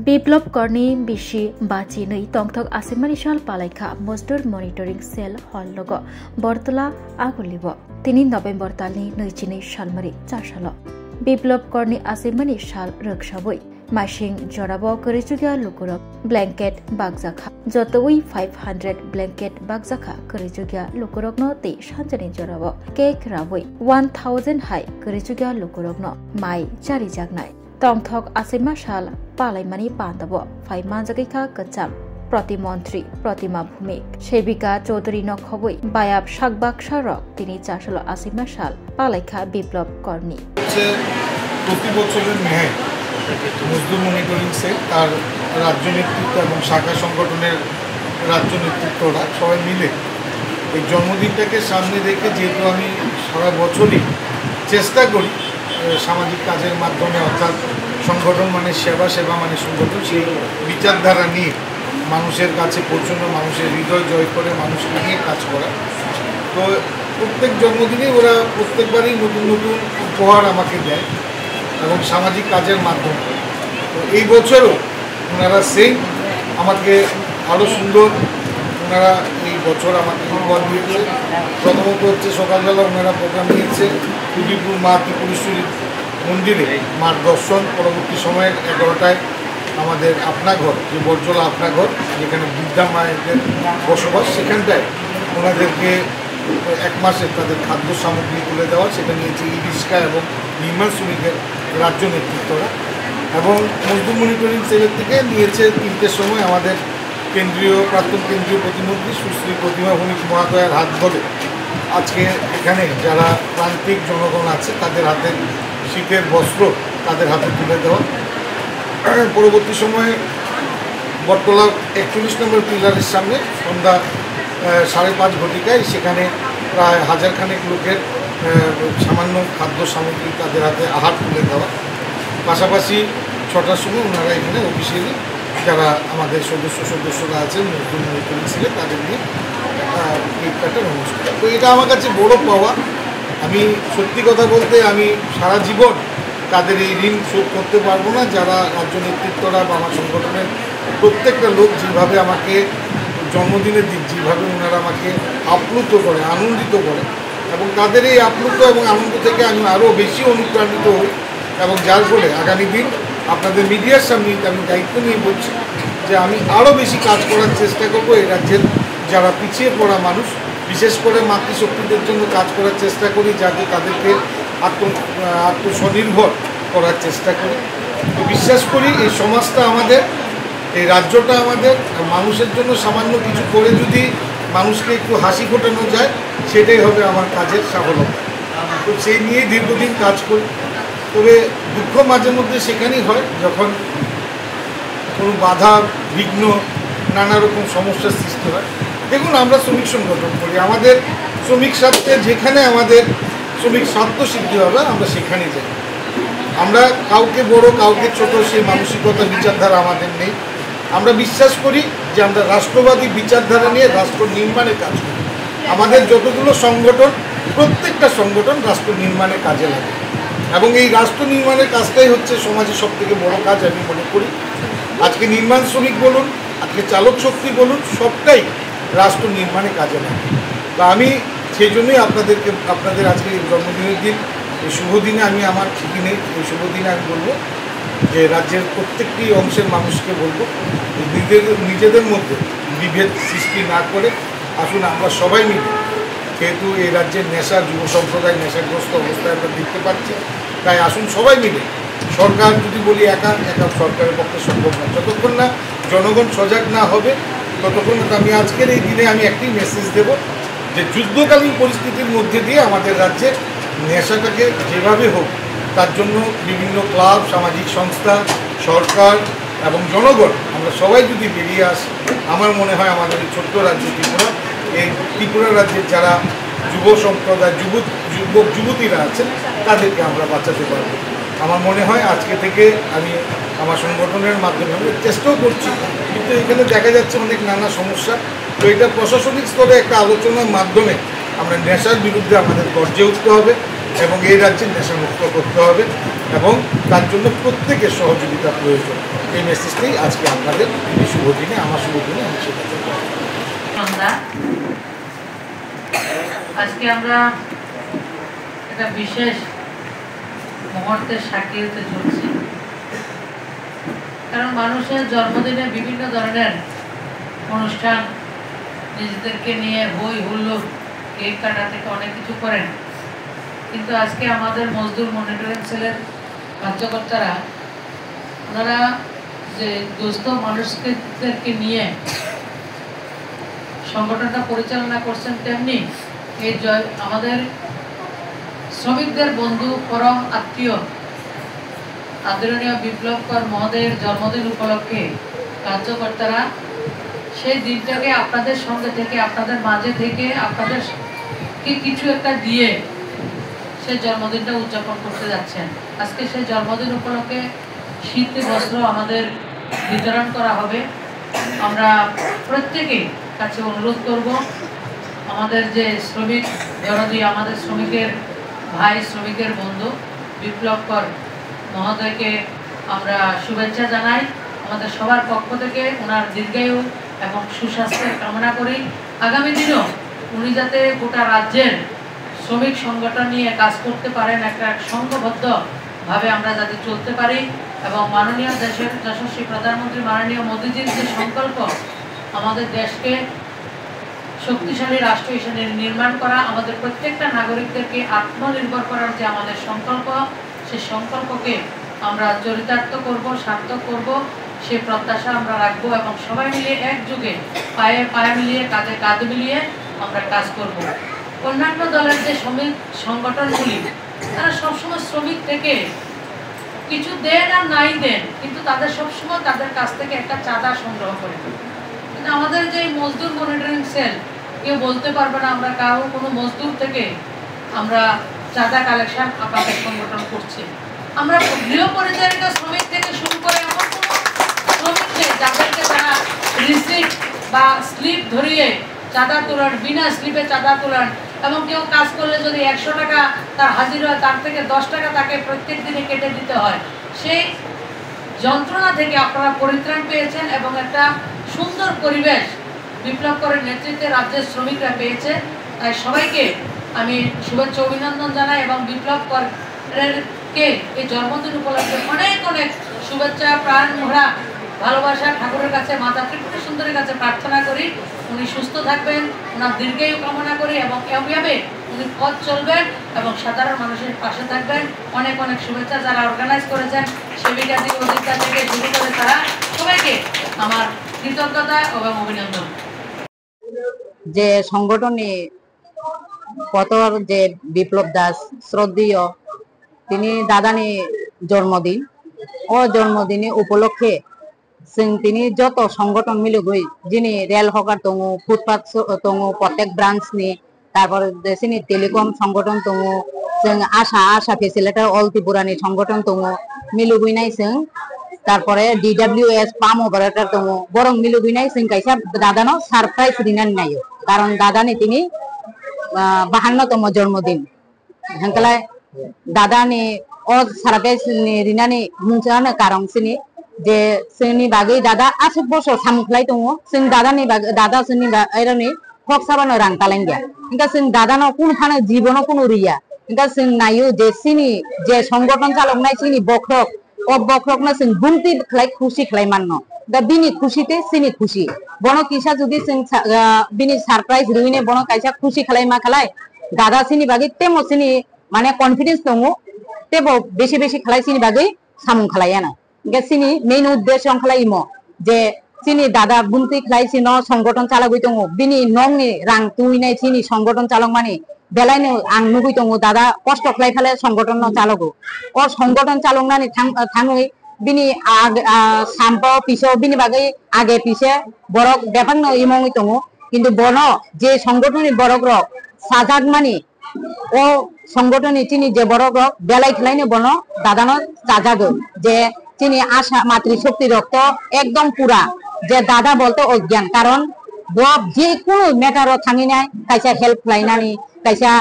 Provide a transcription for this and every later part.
বিপ্লব করনি বিশি বাচি नै টংথক আছিমানি সাল পালাইখা মজদুর মনিটরিং সেল হল লগ বরতলা আগুলিব 3 নভেম্বর তালনি নৈচিनै সালমারি 4 সাল বিপ্লব করনি আছিমানি সাল রগসাবই মাসিং জরাব করিজুগিয়া লুকুরক ব্ল্যাঙ্কেট বাগজাখা যতই 500 ব্ল্যাঙ্কেট বাগজাখা করিজুগিয়া লুকুরক ন তে সানজানি জরাব কেক রাবই 1000 হাই করিজুগিয়া লুকুরক ন মাই চারি জাগনাই টংথক আছিমা সাল পালাইমানি পান্দাব ফাইমা জাগিখা কচাম প্রতিমন্ত্রী প্রতিমা ভূমিক সেবিকা চৌধুরী নখবই বায়াব শাকবাক সারক তিনি 480 সাল পালাইখা বিপ্লব করনি প্রতি বছরের ন্যায় মজদুর মনিটরিং সেল তার রাজ্য নেতৃত্ব এবং শাখা সংগঠনের রাজ্য নেতৃত্বরা সবাই মিলে এই জন্মদিনটাকে সামনে রেখে যেহেতু আমি সারা বছরই চেষ্টা করি সামাজিক কাজের মাধ্যমে অর্থাৎ সংগঠন মানে সেবা মানে সংগঠন সেই বিচারধারা নিয়ে মানুষের কাছে পৌঁছানো মানুষের হৃদয় জয় করে মানুষকে নিয়ে কাজ করা তো প্রত্যেক জন্মদিনে ওরা প্রত্যেকবারই নতুন নতুন উপহার আমাকে দেয় এবং সামাজিক কাজের মাধ্যমে তো এই বছরও ওনারা সেই আমাকে আরও সুন্দর ওনারা এই বছর আমাকে উপহার দিয়েছে। প্রথমত হচ্ছে সকালবেলা ওনারা প্রোগ্রাম নিয়েছে উদিপুর মা ত্রিপুরেশ্বরী মন্দিরে মার দর্শন, পরবর্তী সময়ের 11টায় আমাদের আপনা ঘর যে বরজলা আপনা ঘর যেখানে বৃদ্ধা মায়েদের বসবাস সেখানটায় ওনাদেরকে 1 মাসে তাদের খাদ্য সামগ্রী তুলে দেওয়া, সেটা নিয়েছে ই রিক্সা এবং নির্মাণ শ্রমিকের রাজ্য নেতৃত্বরা এবং মজদুর মনিটরিং সেলের থেকে নিয়েছে 3টের সময় আমাদের প্রাক্তন কেন্দ্রীয় প্রতিমন্ত্রী সুশ্রী প্রতিমা ভূমিক মহাদয়ার হাত ধরে আজকে এখানে যারা প্রান্তিক জনগণ আছে তাদের হাতে শীতের বস্ত্র তাদের হাতে তুলে দেওয়া। পরবর্তী সময়ে বটতলা 41 নম্বর পিলারের সামনে সন্ধ্যা 5:30 ঘটিকায় সেখানে প্রায় 1000 খানেক লোকের সামান্য খাদ্য সামগ্রী তাদের হাতে আহার তুলে দেওয়া। পাশাপাশি 6টার সময় ওনারা এখানে অফিসিয়ালি যারা আমাদের সদস্যরা আছেন মজদুর মনিটরিং সেলে তাদের নিয়ে কেক কাটার অনুষ্ঠান। তো এটা আমার কাছে বড় পাওয়া। আমি সত্যি কথা বলতে আমি সারা জীবন তাদের এই ঋণ শোধ করতে পারবো না। যারা রাজ্য নেতৃত্বরা বা আমার সংগঠনের প্রত্যেকটা লোক যেভাবে আমাকে জন্মদিনের দিন যেভাবে ওনারা আমাকে আপ্লুত করে আনন্দিত করে এবং তাদের এই আপ্লুত এবং আনন্দ থেকে আমি আরও বেশি অনুপ্রাণিত হই এবং যার ফলে আগামী দিন আপনাদের মিডিয়ার সামনে আমি দায়িত্ব নিয়ে বলছি যে আমি আরও বেশি কাজ করার চেষ্টা করব। এই রাজ্যের যারা পিছিয়ে পড়া মানুষ বিশেষ করে মাতৃশক্তিদের জন্য কাজ করার চেষ্টা করি, যাতে তাদেরকে আত্মস্বনির্ভর করার চেষ্টা করি। তো বিশ্বাস করি এই সমাজটা আমাদের, এই রাজ্যটা আমাদের, মানুষের জন্য সামান্য কিছু করে যদি মানুষকে একটু হাসি ফোটানো যায় সেটাই হবে আমার কাজের সাফল্যতা। তো সেই নিয়েই দীর্ঘদিন কাজ করি। তবে দুঃখ মাঝে মধ্যে সেখানেই হয় যখন কোনো বাধা বিঘ্ন নানা রকম সমস্যার সৃষ্টি হয়। দেখুন আমরা শ্রমিক সংগঠন করি, আমাদের শ্রমিক স্বার্থে যেখানে আমাদের শ্রমিক স্বার্থ সিদ্ধি হবে আমরা সেখানেই যাই। আমরা কাউকে বড় কাউকে ছোট সেই মানসিকতা বিচারধারা আমাদের নেই। আমরা বিশ্বাস করি যে আমরা রাষ্ট্রবাদী বিচারধারা নিয়ে রাষ্ট্র নির্মাণে কাজ করি। আমাদের যতগুলো সংগঠন প্রত্যেকটা সংগঠন রাষ্ট্র নির্মাণে কাজে লাগে এবং এই রাষ্ট্র নির্মাণের কাজটাই হচ্ছে সমাজের সবথেকে বড় কাজ আমি মনে করি। আজকে নির্মাণ শ্রমিক বলুন, আজকে চালক শক্তি বলুন, সবটাই রাষ্ট্র নির্মাণে কাজে লাগে। তা আমি সেই জন্যই আপনাদের আজকে এই জন্মদিনের দিন, এই শুভ দিনে আমি আমার ছুটি নেই, এই শুভ দিনে আমি বলবো যে রাজ্যের প্রত্যেকটি অংশের মানুষকে বলবো নিজেদের মধ্যে বিভেদ সৃষ্টি না করে আসুন আমরা সবাই মিলে, যেহেতু এই রাজ্যের নেশা যুব সম্প্রদায় নেশাগ্রস্ত অবস্থায় আমরা দেখতে পাচ্ছি, তাই আসুন সবাই মিলে। সরকার যদি বলি একা সরকারের পক্ষে সম্ভব না, যতক্ষণ না জনগণ সজাগ না হবে ততক্ষণ আমি আজকের এই দিনে আমি একটি মেসেজ দেব যে যুদ্ধকালীন পরিস্থিতির মধ্যে দিয়ে আমাদের রাজ্যে নেশাটাকে যেভাবে হোক তার জন্য বিভিন্ন ক্লাব, সামাজিক সংস্থা, সরকার এবং জনগণ আমরা সবাই যদি বেরিয়ে আসি, আমার মনে হয় আমাদের এই ছোট্ট রাজ্য ত্রিপুরা, এই ত্রিপুরা রাজ্যের যারা যুব সম্প্রদায় যুবতীরা আছেন তাদেরকে আমরা বাঁচাতে পারব। আমার মনে হয় আজকে থেকে আমি আমার সংগঠনের মাধ্যমে আমি চেষ্টাও করছি, কিন্তু এখানে দেখা যাচ্ছে অনেক নানা সমস্যা। তো এটা প্রশাসনিক স্তরে একটা আলোচনার মাধ্যমে আমরা নেশার বিরুদ্ধে আমাদের গর্জে উঠতে হবে এবং এই রাজ্যে নেশামুক্ত করতে হবে এবং তার জন্য প্রত্যেকের সহযোগিতা প্রয়োজন। এই মেসেজটাই আজকে আপনাদের শুভ দিনে, আমার শুভ দিনে আমি সেটা করব। আজকে আমরা একটা বিশেষ মুহূর্তের সাক্ষী হতে চলছি, কারণ মানুষের জন্মদিনে বিভিন্ন ধরনের অনুষ্ঠান নিজেদেরকে নিয়ে হই হুল্লোড়, কেক কাটা থেকে অনেক কিছু করেন, কিন্তু আজকে আমাদের মজদুর মনিটরিং সেলের কার্যকর্তারা ওনারা যে দুস্থ মানুষদেরকে নিয়ে সংগঠনটা পরিচালনা করছেন, তেমনি এই আমাদের শ্রমিকদের বন্ধু পরম আত্মীয় আদরণীয় বিপ্লব কর মহোদয়ের জন্মদিন উপলক্ষে কার্যকর্তারা সেই দিনটাকে আপনাদের সঙ্গে থেকে, আপনাদের মাঝে থেকে, আপনাদেরকে কিছু একটা দিয়ে সেই জন্মদিনটা উদযাপন করতে যাচ্ছেন। আজকে সেই জন্মদিন উপলক্ষে শীতের বস্ত্র আমাদের বিতরণ করা হবে। আমরা প্রত্যেকেই কাছে অনুরোধ করব, আমাদের যে শ্রমিক দরদি, আমাদের শ্রমিকের ভাই, শ্রমিকের বন্ধু বিপ্লব কর মহোদয়কে আমরা শুভেচ্ছা জানাই। আমাদের সবার পক্ষ থেকে ওনার দীর্ঘায়ু এবং সুস্বাস্থ্যের কামনা করি। আগামী দিনেও উনি যাতে গোটা রাজ্যের শ্রমিক সংগঠন নিয়ে কাজ করতে পারেন, একটা সংঘবদ্ধভাবে আমরা যাতে চলতে পারি, এবং মাননীয় দেশের যশস্বী প্রধানমন্ত্রী মাননীয় মোদীজির যে সংকল্প আমাদের দেশকে শক্তিশালী রাষ্ট্র হিসেবে নির্মাণ করা, আমাদের প্রত্যেকটা নাগরিকদেরকে আত্মনির্ভর করার যে আমাদের সংকল্প, সেই সংকল্পকে আমরা চরিতার্থ করব, সার্থক করব, সে প্রত্যাশা আমরা রাখবো এবং সবাই মিলে একযোগে পায়ে পায়ে মিলিয়ে, কাঁধে কাঁধ মিলিয়ে আমরা কাজ করব। অন্যান্য দলের যে শ্রমিক সংগঠনগুলি, তারা সবসময় শ্রমিক থেকে কিছু দেন আর নাই দেন, কিন্তু তাদের সবসময় তাদের কাছ থেকে একটা চাঁদা সংগ্রহ করে। কিন্তু আমাদের যে মজদুর মনিটরিং সেল, কেউ বলতে পারবে না আমরা কারো কোনো মজদুর থেকে আমরা চাঁদা কালেকশন আপনাদের সংগঠন করছি। আমরা গৃহ পরিচালিত শ্রমিক থেকে শুরু করে এমন কোনো শ্রমিককে যাদেরকে তারা রিসিপ্ট বা স্লিপ ধরিয়ে চাঁদা তোলান, বিনা স্লিপে চাঁদা তোলান, এবং কেউ কাজ করলে যদি 100 টাকা তার হাজির হয়, তার থেকে 10 টাকা তাকে প্রত্যেক দিনে কেটে দিতে হয়। সেই যন্ত্রণা থেকে আপনারা পরিত্রাণ পেয়েছেন এবং একটা সুন্দর পরিবেশ বিপ্লব করের নেতৃত্বে রাজ্যের শ্রমিকরা পেয়েছে। তাই সবাইকে আমি শুভেচ্ছা অভিনন্দন জানাই এবং বিপ্লব করেরকে এই জন্মদিন উপলক্ষে অনেক অনেক শুভেচ্ছা, প্রাণ ভরা ভালোবাসা ঠাকুরের কাছে, মাতা ত্রিপুরা সুন্দরীর কাছে প্রার্থনা করি উনি সুস্থ থাকবেন, ওনার দীর্ঘায়ু কামনা করি এবং এভাবে উনি পথ চলবেন এবং সাধারণ মানুষের পাশে থাকবেন। অনেক অনেক শুভেচ্ছা। যারা অর্গানাইজ করেছেন, সেবিকা থেকে অধিকার থেকে শুরু করে তারা সবাইকে আমার কৃতজ্ঞতা এবং অভিনন্দন। যে সংগঠনে কতর যে বিপ্লব দাস শ্রদ্ধেয়, তিনি দাদানি জন্মদিন ও জন্মদিনে উপলক্ষে তিনি যত সংগঠন মিলে গই, যিনি রেল হকার তঙ্গু, ফুটপাথ তঙ্গু প্রত্যেক ব্রাঞ্চ নি, তারপরে দেশিনি টেলিকম সংগঠন তঙ্গু, जों आशा फेसिलिटार अल त्रिपुरानि संगठन दङ मिलुगैनाय जों तारपरे DWS पाम अपारेटर दङ बरं मिलुगैनाय जों कायसा दादानो सारप्राइज रिनानै नायो कारण दादानि तिनि 52तम जन्मदिन हांकालाय दादानि अ सारप्राइज रिनानै मुंसानो कारण सिनि जे जोंनि बागै दादा 80 बছর सामख्लाय दङ जों दादानि बागै दादा जोंनि आइरानि फक्साबानो रां तालाय गया इनका जों दादानो कुन फानो जीवनो कुन रिया इनका जों नायो जे सिनि जे संगठन चालकनाय सिनि बख्रक अ बख्रकनो जों बुंति खलाय खुशी खलाय माननो दा बिनि खुशीते सिनि खुशी बनो किसा जुदि जों बिनि सरप्राइज रुइने बनो कायसा खुशी खलाय मा खलाय दादा सिनि बागै तेमो सिनि माने कॉन्फिडेंस दङ तेबो बेसे बेसे खलाय सिनि बागै सामुं खलायानो इनका सिनि मेन उद्देश्य खलाय इमो जे सिनि दादा बुंति खलाय सिनो संगठन चालगै दङ बिनि नंनि रां तुइनाय सिनि संगठन चालक माने बेलायनो आं नुगै दङ दादा कष्ट खलाय खाले संगठन चालगो अ संगठन चालकनानै थाङै बिनि सामपो पिसो बिनि बागै आगे पिसे बरक बेफांनो इमङै दङ किन्तु बनो जे संगठननि बरक साजाग मानि ओ संगठननि तिनि जे बरक बेलाय खलायनो बनो दादानो साजागो जे तिनि आशा मातृशक्ति रक्त एकदम पूरा जे दादा बोलते अज्ञान कारण जे कोनो मेटारो थाङिनाय कायसा हेल्प लायनानै কাইসা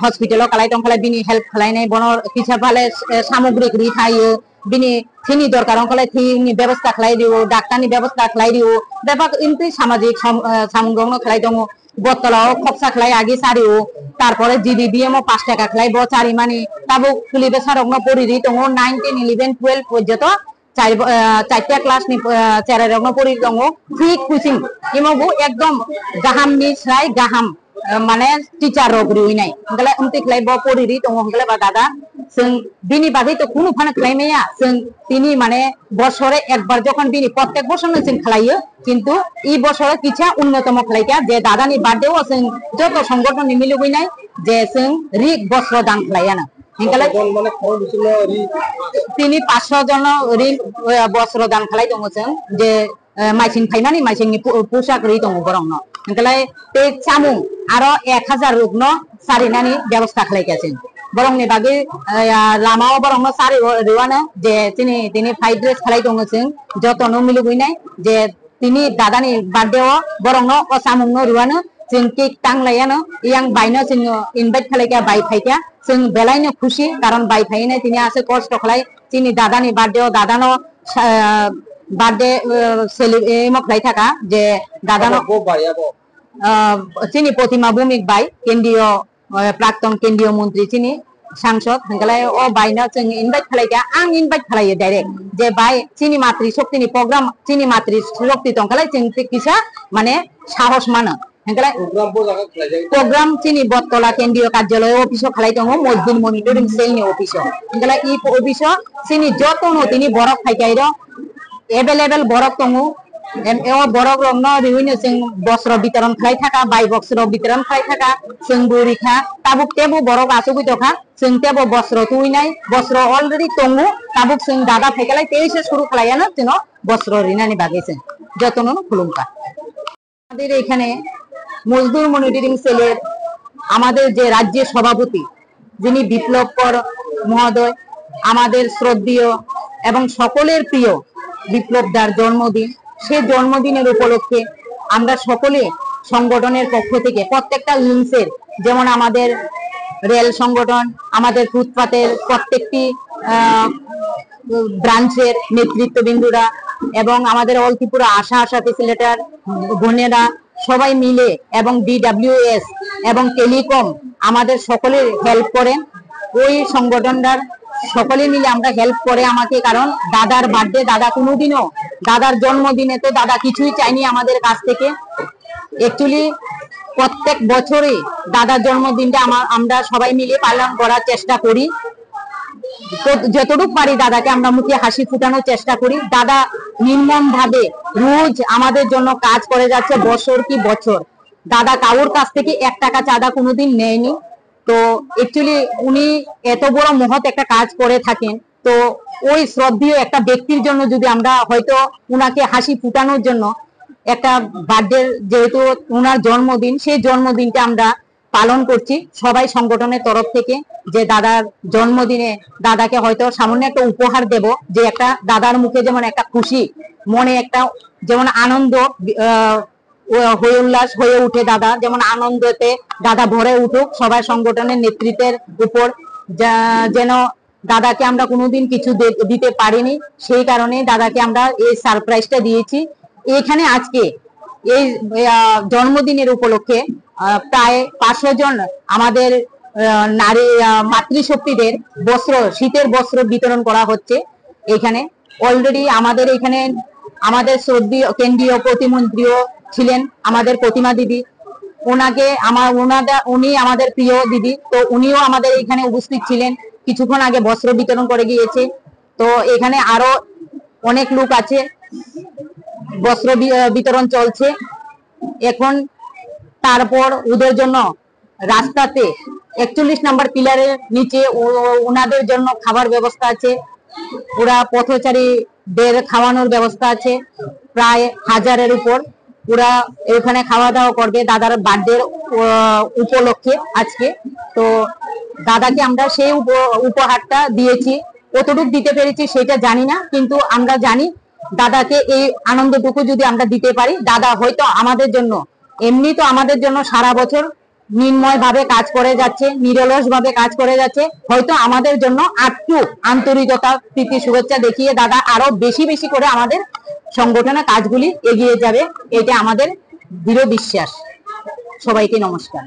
হসপিটাল কালাই টং খালাই বিনি হেল্প খালাই নাই বনর কিছা ফালে সামগ্রিক রি থাইयो বিনি থিনি দরকার অঙ্কলাই থিনি ব্যবস্থা খালাই দিও ডাক্তারনি ব্যবস্থা খালাই দিও ব্যাপক ইনতি সামাজিক সামগ্রগ্ন খালাই দङ বতলাও খপসা খালাই আগে সারিও তারপরে জিবি বিএমও 5 টাকা খালাই ব চারি মানি তাবো খুলিবে সারগ্ন পরিরি দङ 9 10 11 12 পর্যন্ত চারটা ক্লাস নি চারা রগ্ন পরি দङ ফ্রি কোচিং ইমবু একদম গাহাম নি স্রাই গাহাম মানে টিচাर রগরি নাই গলে উনতি খালাই ব পরিরি দङ গলে বা দাদা जों बिनि बागै तो कुनु फाना खालामनाया जों तिनि माने बছরে একবার যখন बिनि প্রত্যেক বছরनो जों খালাयो কিন্তু এই বছরে কিছা উন্নতম খালাইয়া যে দাদানি বার্থডেও जों যত সংগঠন মিলি হইনাই যে जों রি বছর দান খালায়ানা ইনকালে মানে খরচ ছিল রি তিনি 500 জন রি বছর দান খালাই দङ जों যে মাইसिन फाइनानि माइसिंनि পোশাক রি दङ বরংन ইনকালে তে চামু আরো 1000 রুগ্ন সারিনাनि ব্যবস্থা খালাইয়াছেন বরংনি বাগে লামাও বরং সারি রিওয়ানো যে তিনি ফ্রাইড রাইস খালাই দङ जों যতनो মিলি হইনাই যে তিনি দাদানি বার্থডেও বরং অসামুনো রিওয়ানো जों केक टांगलायानो ইয়াং বাইনো जों इनभाइट खालायका बाय फाइका जों बेलायनो खुशी कारण बाय फाइनाय তিনি আছে কষ্ট খালাই তিনি দাদানি বার্থডেও দাদানো বার্থডে সেলিব্রেট খালাই থাকা যে দাদানো তিনি প্রতিমা ভৌমিক বাই কেন্দ্রীয় प्राक्तन केंद्रीय मंत्री चिनी सांसद हंगलाय ओ बायना जों इनभाइट खालायगा आं इनभाइट खालायो डाइरेक्ट जे बाय चिनी मातृ शक्तिनि प्रोग्राम चिनी मातृ शक्ति दंखालाय जों किसा माने साहस मानो हंगलाय प्रोग्राम चिनी बतला केंद्रीय कार्यालय अफिस खालाय दङ मजदुर मनिटरिंग सेलनि अफिस हंगलाय इ अफिस चिनी जतनो तिनि बरफ फाइकाइरो एभेलेबल बरफ दङ एव बरफ रंनो रिविनो जों बस्त्र वितरण खालाय थाका बाय बस्त्र वितरण खालाय थाका जों बुरिखा ताबुक तेबो बरफ आसुगै दखा जों तेबो बस्त्र तुइनाय बस्त्र अलरेडी दङ ताबुक जों दादा फाइकालाय तेइसे शुरू खालायानो जों बस्त्र रिनानि बागै जों जतनो खुलुमका আমাদের এখানে মজদুর মনিটরিং সেলের আমাদের যে রাজ্য সভাপতি যিনি বিপ্লবকর মহোদয় আমাদের শ্রদ্ধেয় এবং সকলের প্রিয় বিপ্লবদার জন্মদিন সেই জন্মদিনের উপলক্ষে আমরা সকলে সংগঠনের পক্ষ থেকে প্রত্যেকটা উইংসের যেমন আমাদের রেল সংগঠন আমাদের ফুটপাতের প্রত্যেকটি ব্রাঞ্চের নেতৃত্ববৃন্দরা এবং আমাদের অল ত্রিপুরা আশা ফ্যাসিলিটার বোনেরা সবাই মিলে এবং ডিডব্লিউএস এবং টেলিকম আমাদের সকলের হেল্প করেন ওই সংগঠনটার সকলে মিলে আমরা হেল্প করে আমাকে কারণ দাদার বার্থডে দাদা কোনোদিনও দাদার জন্মদিনে তো দাদা কিছুই চাইনি আমাদের কাছ থেকে অ্যাকচুয়ালি প্রত্যেক বছরে দাদার জন্মদিনটা আমরা সবাই মিলে পালন করার চেষ্টা করি যতটুকু পারি দাদাকে আমরা মুখে হাসি ফুটানোর চেষ্টা করি দাদা নির্মম ভাবে রোজ আমাদের জন্য কাজ করে যাচ্ছে বছর কি বছর দাদা কাউর কাছ থেকে 1 টাকা চাঁদা কোনোদিন নেয়নি তো অ্যাকচুয়ালি উনি এত বড় মহৎ একটা কাজ করে থাকেন তো ওই শ্রদ্ধেয় একটা ব্যক্তির জন্য যদি আমরা হয়তো উনাকে হাসি ফুটানোর জন্য একটা বার্থডে যেহেতু উনার জন্মদিন সেই জন্মদিনটা আমরা পালন করছি সবাই সংগঠনের তরফ থেকে যে দাদার জন্মদিনে দাদাকে হয়তো সামান্য একটা উপহার দেব যে একটা দাদার মুখে যেমন একটা খুশি মনে একটা যেমন আনন্দ হয়ে উল্লাস হয়ে উঠে দাদা যেমন আনন্দতে দাদা ভরে উঠুক সবাই সংগঠনের নেতৃত্বের উপর যেন দাদাকে আমরা কোনোদিন কিছু দিতে পারিনি সেই কারণে দাদাকে আমরা এই সারপ্রাইজটা দিয়েছি এখানে আজকে এই জন্মদিনের উপলক্ষে প্রায় 500 জন আমাদের নারী মাতৃশক্তিদের বস্ত্র শীতের বস্ত্র বিতরণ করা হচ্ছে এখানে অলরেডি আমাদের এখানে আমাদের শ্রদ্ধেয় কেন্দ্রীয় প্রতিমন্ত্রীও ছিলেন আমাদের প্রতিমা দিদি উনি আমাদের প্রিয় দিদি তো উনিও আমাদের এখানে উপস্থিত ছিলেন কিছুক্ষণ আগে বস্ত্র বিতরণ করে গিয়েছে তো এখানে আরো অনেক লোক আছে বস্ত্র বিতরণ চলছে এখন তারপর ওদের জন্য রাস্তাতে 41 নম্বর পিলারের নিচে ওনাদের জন্য খাবার ব্যবস্থা আছে ওরা পথচারীদের খাওয়ানোর ব্যবস্থা আছে প্রায় 1000-এর উপর ওরা এখানে খাওয়া দাওয়া করবে দাদার বার্থডে উপলক্ষে আজকে তো দাদাকে আমরা সেই উপহারটা দিয়েছি কতটুকু দিতে পেরেছি সেটা জানি না কিন্তু আমরা জানি দাদাকে এই আনন্দটুকু যদি আমরা দিতে পারি দাদা হয়তো আমাদের জন্য এমনি তো আমাদের জন্য সারা বছর নির্ময় ভাবে কাজ করে যাচ্ছে, নিরলস ভাবে কাজ করে যাচ্ছে। হয়তো আমাদের জন্য একটু আন্তরিকতা, প্রীতি, শুভেচ্ছা দেখিয়ে দাদা আরো বেশি বেশি করে আমাদের সংগঠনের কাজগুলি এগিয়ে যাবে, এটা আমাদের দৃঢ় বিশ্বাস। সবাইকে নমস্কার।